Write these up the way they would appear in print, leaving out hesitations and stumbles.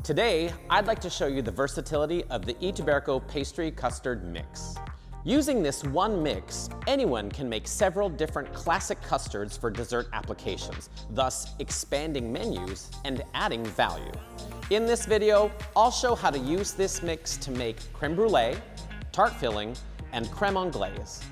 Today, I'd like to show you the versatility of the Itaberco pastry custard mix. Using this one mix, anyone can make several different classic custards for dessert applications, thus expanding menus and adding value. In this video, I'll show how to use this mix to make crème brûlée, tart filling, and crème anglaise.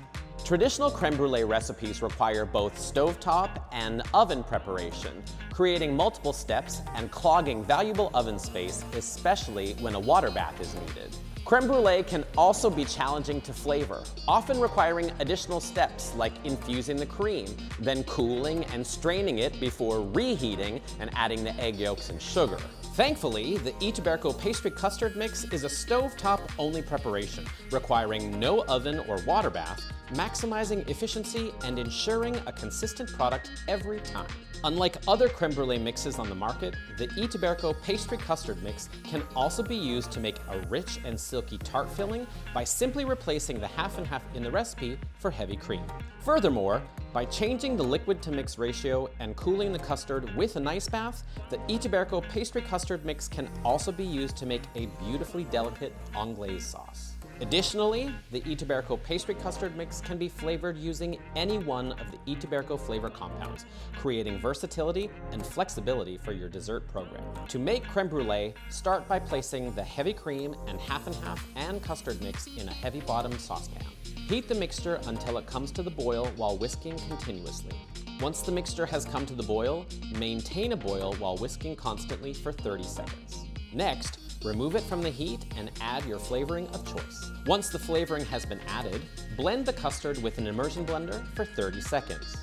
Traditional crème brûlée recipes require both stovetop and oven preparation, creating multiple steps and clogging valuable oven space, especially when a water bath is needed. Crème brûlée can also be challenging to flavor, often requiring additional steps like infusing the cream, then cooling and straining it before reheating and adding the egg yolks and sugar. Thankfully, the Itaberco pastry custard mix is a stovetop-only preparation, requiring no oven or water bath, maximizing efficiency and ensuring a consistent product every time. Unlike other crème brûlée mixes on the market, the Itaberco pastry custard mix can also be used to make a rich and silky tart filling by simply replacing the half and half in the recipe for heavy cream. Furthermore, by changing the liquid to mix ratio and cooling the custard with an ice bath, the Itaberco pastry custard mix can also be used to make a beautifully delicate anglaise sauce. Additionally, the Itaberco pastry custard mix can be flavored using any one of the Itaberco flavor compounds, creating versatility and flexibility for your dessert program. To make crème brûlée, start by placing the heavy cream and half and custard mix in a heavy bottomed saucepan. Heat the mixture until it comes to the boil while whisking continuously. Once the mixture has come to the boil, maintain a boil while whisking constantly for 30 seconds. Next, remove it from the heat and add your flavoring of choice. Once the flavoring has been added, blend the custard with an immersion blender for 30 seconds.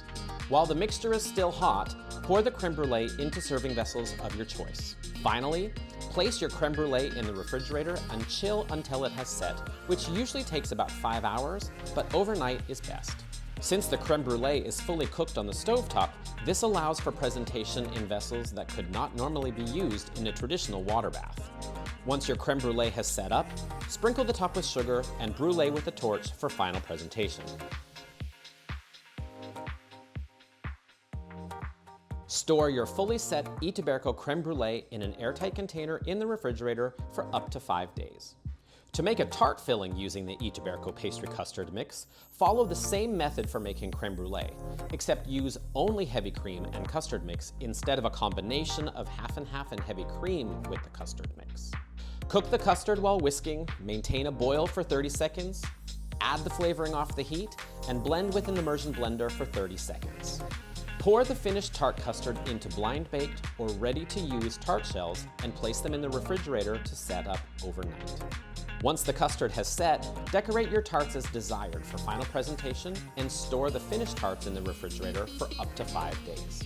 While the mixture is still hot, pour the crème brûlée into serving vessels of your choice. Finally, place your crème brûlée in the refrigerator and chill until it has set, which usually takes about 5 hours, but overnight is best. Since the crème brûlée is fully cooked on the stovetop, this allows for presentation in vessels that could not normally be used in a traditional water bath. Once your crème brûlée has set up, sprinkle the top with sugar and brûlée with a torch for final presentation. Store your fully set Itaberco crème brûlée in an airtight container in the refrigerator for up to 5 days. To make a tart filling using the Itaberco pastry custard mix, follow the same method for making crème brûlée, except use only heavy cream and custard mix instead of a combination of half and heavy cream with the custard mix. Cook the custard while whisking, maintain a boil for 30 seconds, add the flavoring off the heat, and blend with an immersion blender for 30 seconds. Pour the finished tart custard into blind baked or ready to use tart shells and place them in the refrigerator to set up overnight. Once the custard has set, decorate your tarts as desired for final presentation and store the finished tarts in the refrigerator for up to 5 days.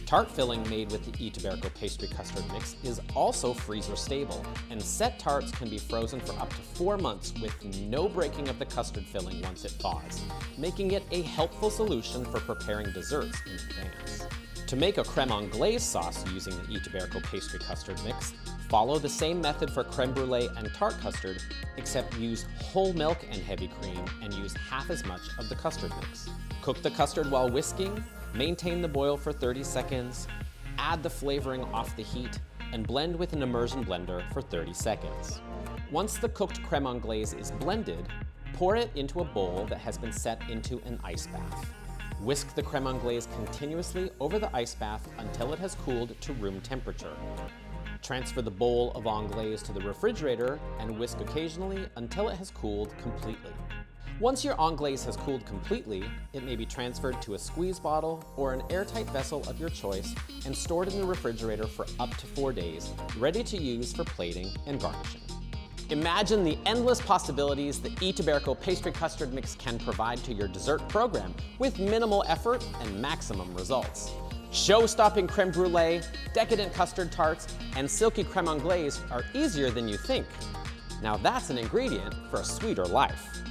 Tart filling made with the Itaberco pastry custard mix is also freezer stable, and set tarts can be frozen for up to 4 months with no breaking of the custard filling once it thaws, making it a helpful solution for preparing desserts in advance. To make a crème anglaise sauce using the Itaberco pastry custard mix, follow the same method for crème brûlée and tart custard, except use whole milk and heavy cream and use half as much of the custard mix. Cook the custard while whisking, maintain the boil for 30 seconds, add the flavoring off the heat, and blend with an immersion blender for 30 seconds. Once the cooked crème anglaise is blended, pour it into a bowl that has been set into an ice bath. Whisk the crème anglaise continuously over the ice bath until it has cooled to room temperature. Transfer the bowl of anglaise to the refrigerator and whisk occasionally until it has cooled completely. Once your anglaise has cooled completely, it may be transferred to a squeeze bottle or an airtight vessel of your choice and stored in the refrigerator for up to 4 days, ready to use for plating and garnishing. Imagine the endless possibilities the Itaberco pastry custard mix can provide to your dessert program with minimal effort and maximum results. Show-stopping crème brûlée, decadent custard tarts, and silky crème anglaise are easier than you think. Now that's an ingredient for a sweeter life.